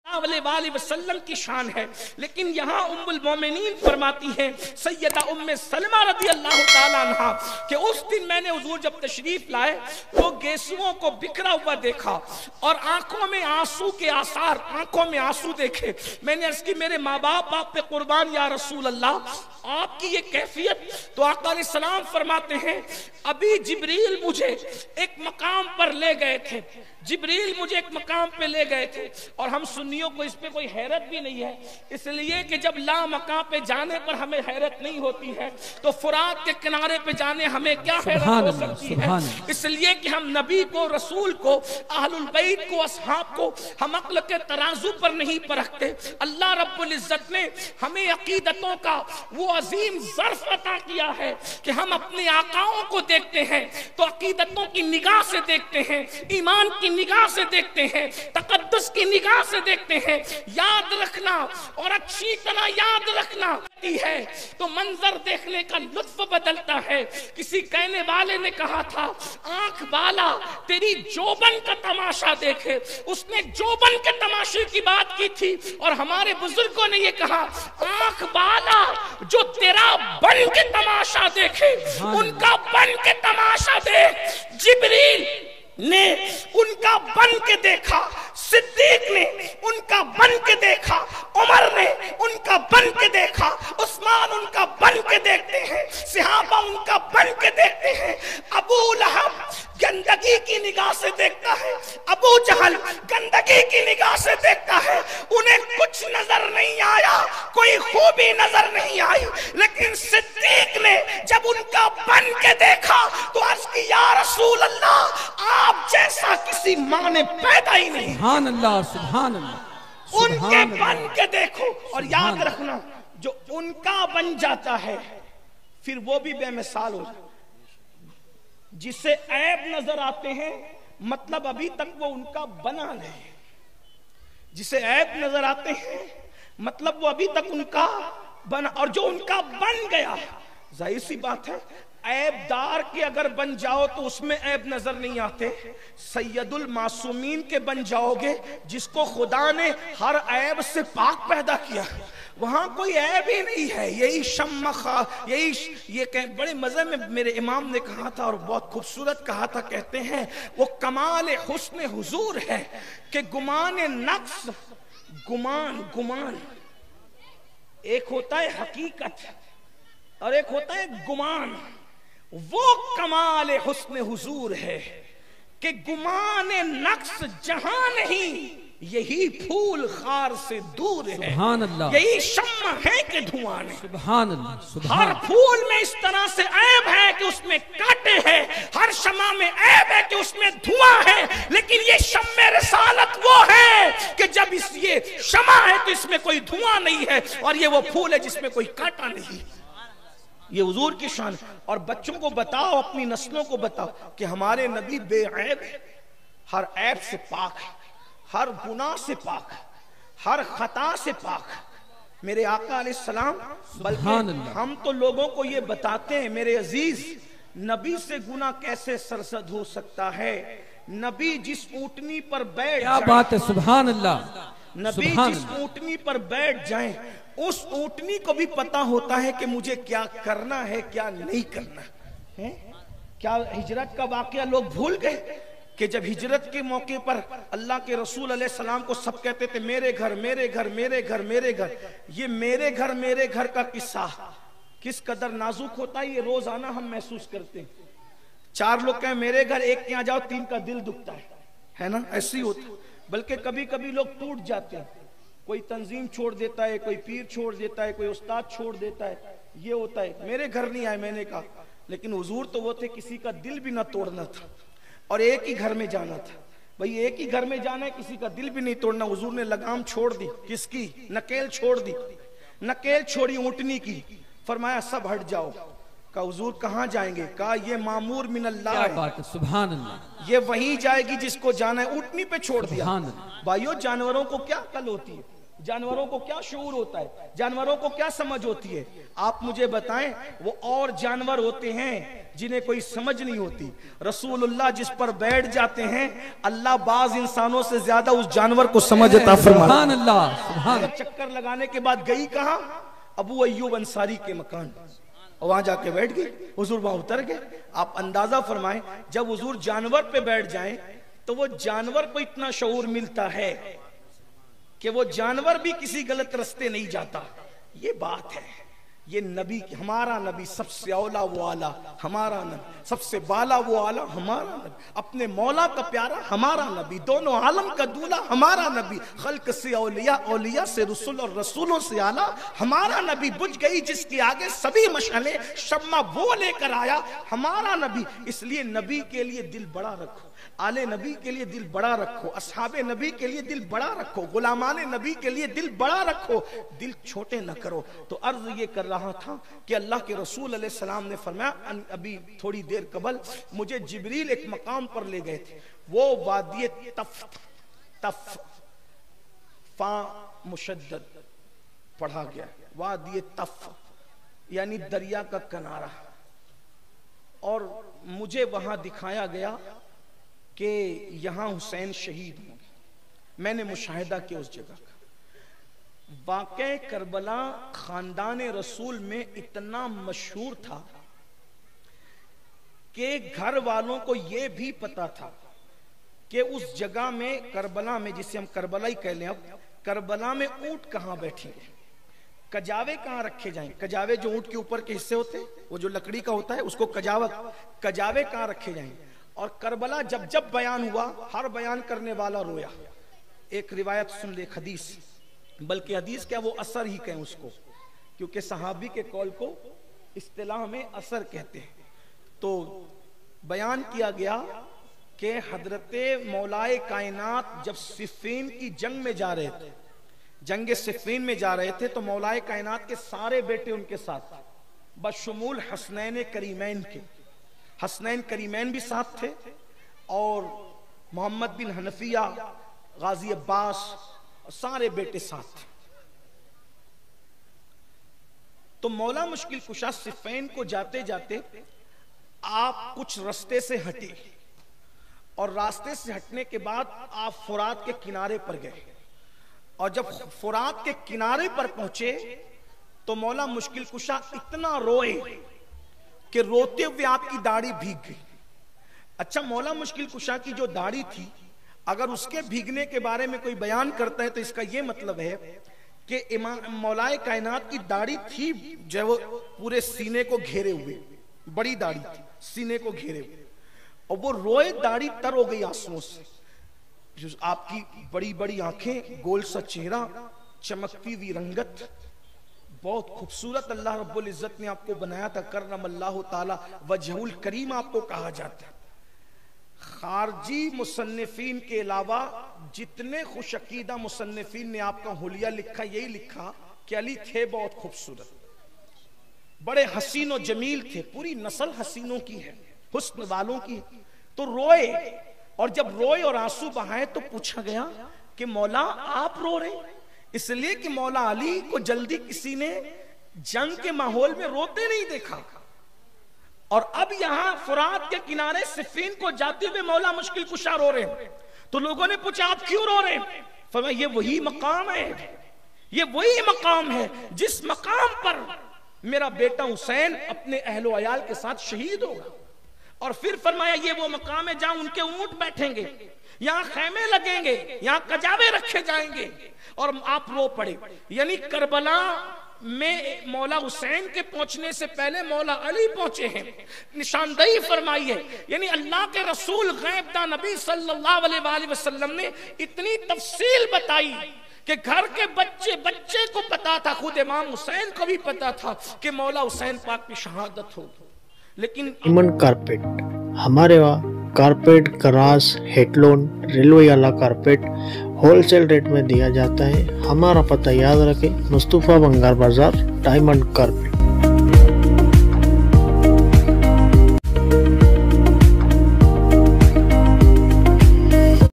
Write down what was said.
علیہ وسلم کی شان ہے، لیکن یہاں ام المومنین فرماتی ہیں سیدہ ام سلمہ رضی اللہ تعالیٰ عنہ کہ اس دن میں نے حضور جب تشریف لائے تو گیسوؤں کو بکھرا ہوا دیکھا اور آنکھوں میں آنسو کے آثار، آنکھوں میں آنسو دیکھے۔ میں نے عرض کی میرے ماں باپ آپ پہ قربان یا رسول اللہ، آپ کی یہ کیفیت؟ تو آقا علیہ السلام فرماتے ہیں ابھی جبریل مجھے ایک مقام پر لے گئے تھے، جبریل مجھے ایک مقام پہ لے گئے تھے، اور ہم سنیوں کو اس پہ کوئی حیرت بھی نہیں ہے، اس لیے کہ جب لا مقام پہ جانے پر ہمیں حیرت نہیں ہوتی ہے تو فرات کے کنارے پہ جانے ہمیں کیا حیرت ہو سکتی ہے؟ اس لیے کہ ہم نبی کو، رسول کو، اہل البیت کو، اصحاب کو ہم عقل کے ترازو پر نہیں پرکھتے۔ اللہ رب العزت نے ہمیں عقیدتوں کا وہ عظیم ظرف عطا کیا ہے کہ ہم اپنے آقاؤں کو دیکھتے ہیں تو عقیدتوں کی نگاہ سے دیکھتے ہیں، ایمان کی نگاہ سے دیکھتے ہیں، تقدس کی نگاہ سے دیکھتے ہیں۔ یاد رکھنا اور اچھی طرح یاد رکھنا ہے تو منظر دیکھنے کا لطف بدلتا ہے۔ کسی کہنے والے نے کہا تھا آنکھ بالا تیری جوبن کا تماشا دیکھے، اس نے جوبن کے تماشے کی بات کی تھی، اور ہمارے بزرگوں نے یہ کہا آنکھ بالا جو تیرا بن کے تماشا دیکھے ان کا بن کے تماشا دیکھ۔ جبریل نے ان کا بن کے دیکھا، صدیق نے ان کا بن کے دیکھا، عمر نے ان کا بن کے دیکھا، عثمان ان کا بن کے دیکھتے ہیں، صحابہ ان کا بن کے دیکھتے ہیں۔ ابو لہب گندگی کی نگاہ سے دیکھتا ہے، ابو جہل گندگی کی نگاہ سے دیکھتا ہے، انہیں کچھ نظر نہیں آیا، کوئی خوبی نظر نہیں آئی، لیکن صدیق نے جب ان کا بن کے دیکھا تو عرض کی یا رسول اللہ آپ جیسا کسی ماں نے پیدا ہی نہیں۔ سبحان اللہ، سبحان اللہ، ان کے بن کے دیکھو، اور یاد رکھنا جو ان کا بن جاتا ہے پھر وہ بھی بے مثال ہو جاتا ہے۔ جسے عیب نظر آتے ہیں مطلب ابھی تک وہ ان کا بنا نہیں، جسے عیب نظر آتے ہیں مطلب وہ ابھی تک ان کا بنا، اور جو ان کا بن گیا ظاہر سی بات ہے عیب دار کے اگر بن جاؤ تو اس میں عیب نظر نہیں آتے، سید المعصومین کے بن جاؤ گے جس کو خدا نے ہر عیب سے پاک پیدا کیا، وہاں کوئی عیب ہی نہیں ہے۔ یہی شمخا، یہ بڑے مزے میں میرے امام نے کہا تھا اور بہت خوبصورت کہا تھا، کہتے ہیں وہ کمال حسن حضور ہے کہ گمان نقص، گمان ایک ہوتا ہے حقیقت اور ایک ہوتا ہے گمان، وہ کمال حسن حضور ہے کہ گمان نقص جہاں نہیں یہی پھول خار سے دور ہے، سبحان اللہ، یہی شمع ہے کہ دھواں نہیں۔ سبحان اللہ، سبحان ہر پھول میں اس طرح سے عیب ہے کہ اس میں کانٹے ہیں، ہر شمع میں عیب ہے کہ اس میں دھواں ہے، لیکن یہ شمع رسالت وہ ہے کہ جب یہ شمع ہے تو اس میں کوئی دھواں نہیں ہے، اور یہ وہ پھول ہے جس میں کوئی کانٹا نہیں۔ یہ حضور کی شان، اور بچوں کو بتاؤ، اپنی نسلوں کو بتاؤ کہ ہمارے نبی بے عیب ہے، ہر عیب سے پاک ہے، ہر گناہ سے پاک ہے، ہر خطا سے پاک ہے میرے آقا علیہ السلام۔ بلکہ ہم تو لوگوں کو یہ بتاتے ہیں میرے عزیز نبی سے گناہ کیسے سرزد ہو سکتا ہے؟ نبی جس اونٹنی پر بیٹھ کیا بات ہے، سبحان اللہ، نبی جس اونٹنی پر بیٹھ جائیں اس اونٹنی کو بھی پتا ہوتا ہے کہ مجھے کیا کرنا ہے کیا نہیں کرنا ہے۔ کیا ہجرت کا واقعہ لوگ بھول گئے کہ جب ہجرت کے موقع پر اللہ کے رسول علیہ السلام کو سب کہتے تھے میرے گھر میرے گھر میرے گھر میرے گھر، یہ میرے گھر کا قصہ کس قدر نازک ہوتا ہے یہ روزانہ ہم محسوس کرتے ہیں۔ چار لوگ کہیں میرے گھر، ایک کے یہاں جاؤ تین کا دل دکھتا ہے نا، ایسی ہوتا ہے۔ بلکہ کبھی کبھی لوگ ٹوٹ جاتے ہیں، کوئی تنظیم چھوڑ دیتا ہے، کوئی پیر چھوڑ دیتا ہے، کوئی استاد چھوڑ دیتا ہے، یہ ہوتا ہے۔ میرے گھر نہیں آئے، میں نے کہا لیکن حضور تو وہ تھے کسی کا دل بھی نہ توڑنا تھا اور ایک ہی گھر میں جانا تھا۔ بھئی ایک ہی گھر میں جانا ہے، کسی کا دل بھی نہیں توڑنا۔ حضور نے لگام چھوڑ دی، کس کی؟ نکیل چھوڑ دی، نکیل چھوڑی اونٹنی کی، فرمایا سب ہٹ جاؤ۔ کہا حضور کہاں جائیں گے؟ کہا یہ مامور من اللہ کیا ہے، بات ہے، سبحان اللہ، یہ وہیں جائے گی جس کو جانا ہے۔ اونٹنی پہ چھوڑ دیا۔ بھائیو جانوروں کو کیا عقل ہوتی ہے؟ जानवरों को क्या शऊर होता है, जानवरों को क्या समझ होती है? आप मुझे बताएं। वो और जानवर होते हैं जिन्हें कोई समझ नहीं होती। रसूलुल्लाह जिस पर बैठ जाते हैं, अल्लाह बाज इंसानों से ज्यादा उस जानवर को समझ अता फरमाता। सुभान अल्लाह, सुभान। चक्कर लगाने के बाद गई कहां? अबू अय्यूब अंसारी के मकान, और वहां जाके बैठ गई। हुजूर वहां उतर गए। आप अंदाजा फरमाएं, जब हुजूर जानवर पे बैठ जाएं तो वो जानवर को इतना शऊर मिलता है कि वो जानवर भी किसी गलत रास्ते नहीं जाता। ये बात है। ये नबी, हमारा नबी सबसे औला वो आला, हमारा नबी सबसे बाला वो आला, हमारा नबी अपने मौला का प्यारा, हमारा नबी दोनों आलम का दूल्हा, हमारा नबी खल्क से औलिया, औलिया से रसूल और रसूलों से आला, हमारा नबी बुझ गई जिसके आगे सभी मशाले, शम्मा वो लेकर आया, हमारा नबी। इसलिए नबी के लिए दिल बड़ा रखो, आले नबी के लिए दिल बड़ा रखो, असहाबे नबी के लिए दिल बड़ा रखो, गुलामाने नबी के लिए दिल बड़ा रखो, दिल छोटे न करो। तो अर्ज ये कर रहा था कि अल्लाह के रसूल अलैहि सलाम ने फरमाया, अभी थोड़ी देर कबल मुझे जिब्रील एक मकाम पर ले गए थे, वो वादी तफ फा मुशद्दद पढ़ा गया, वादी तफ यानी दरिया का किनारा। और मुझे वहां दिखाया गया कि यहां हुसैन शहीद होंगे। मैंने मुशाहिदा किया उस जगह का। वाक़े करबला खानदान रसूल में इतना मशहूर था कि घर वालों को यह भी पता था कि उस जगह में, करबला में, जिसे हम करबला ही कह लें, अब करबला में ऊंट कहां बैठेंगे, कजावे कहां रखे जाएं। कजावे जो ऊंट के ऊपर के हिस्से होते हैं, वो जो लकड़ी का होता है, उसको कजावे कहां रखे जाएं। और करबला जब जब बयान हुआ, हर बयान करने वाला रोया। एक रिवायत सुन ले, हदीस, बल्कि हदीस क्या, वो असर ही कहें उसको, क्योंकि सहाबी के कौल को इस्तिलाह में असर कहते हैं। तो बयान किया गया कि हजरते मौलाए कायनात जब सिफ़ीन की जंग में जा रहे थे, जंग सिफ़ीन में जा रहे थे, तो मौलाए कायनात के सारे बेटे उनके साथ, बशमूल हसनैन करीमैन के, हसनैन करीमैन भी साथ थे, और मोहम्मद बिन हनफिया, गाजी अब्बास, सारे बेटे साथ थे। तो मौला मुश्किल कुशा सिफ़ीन को जाते जाते आप कुछ रास्ते से हटे, और रास्ते से हटने के बाद आप फुरात के किनारे पर गए, और जब फुरात के किनारे पर पहुंचे तो मौला मुश्किल कुशा इतना रोए कि रोते हुए आपकी दाढ़ी भीग गई। अच्छा, मौला मुश्किल कुशा की जो दाढ़ी थी, अगर उसके भीगने के बारे में कोई बयान करता है तो इसका यह मतलब है कि इमाम मौलाए कायनात की दाढ़ी थी जो वो पूरे सीने को घेरे हुए, बड़ी दाढ़ी थी, सीने को घेरे हुए, और वो रोए, दाढ़ी तर हो गई आंसुओं से। जो आपकी बड़ी बड़ी आंखें, गोल सा चेहरा, चमकती हुई रंगत, बहुत खूबसूरत अल्लाह रब्बुल इज्जत ने आपको बनाया था। करमल्लाहु ताला वजहुल करीम आपको कहा जाता है। खारजी मुसन्निफीन के अलावा जितने खुशअकीदा मुसन्निफीन ने आपका हुलिया लिखा, यही लिखा कि अली थे बहुत खूबसूरत, बड़े हसीन और जमील थे, पूरी नस्ल हसीनों की है, हुस्न वालों की। तो रोए, और जब रोए और आंसू बहाए तो पूछा गया कि मौला आप रो रहे? इसलिए कि मौला अली को जल्दी किसी ने जंग के माहौल में रोते नहीं देखा, और अब यहां फुरात के किनारे सिफ़ीन को जाते हुए मौला मुश्किल कुशा रो रहे हैं। तो लोगों ने पूछा आप क्यों रो रहे हैं? फरमाया ये वही मकाम है, ये वही मकाम है जिस मकाम पर मेरा बेटा हुसैन अपने अहलो अयाल के साथ शहीद होगा। और फिर फरमाया ये वो मकाम है जहां उनके ऊंट बैठेंगे, यहाँ खैमे लगेंगे, यहाँ कजावे रखे जाएंगे। और आप रो पड़े। यानी करबला में मौला हुसैन के पहुंचने से पहले मौला अली पहुंचे हैं, निशानदही फरमाई है। यानी अल्लाह के रसूल गैबदा नबी सल्लल्लाहु अलैहि वसल्लम ने इतनी तफसील बताई कि घर के बच्चे बच्चे को पता था, खुद इमाम हुसैन को भी पता था कि मौला हुसैन पाक की शहादत होगी। लेकिन डायमंड कारपेट, हमारे वहाँ कारपेट, करास, हेडलोन, रेलवे वाला कारपेट होलसेल रेट में दिया जाता है। हमारा पता याद रखें, मुस्तफा बंगार बाजार, डायमंड कारपेट।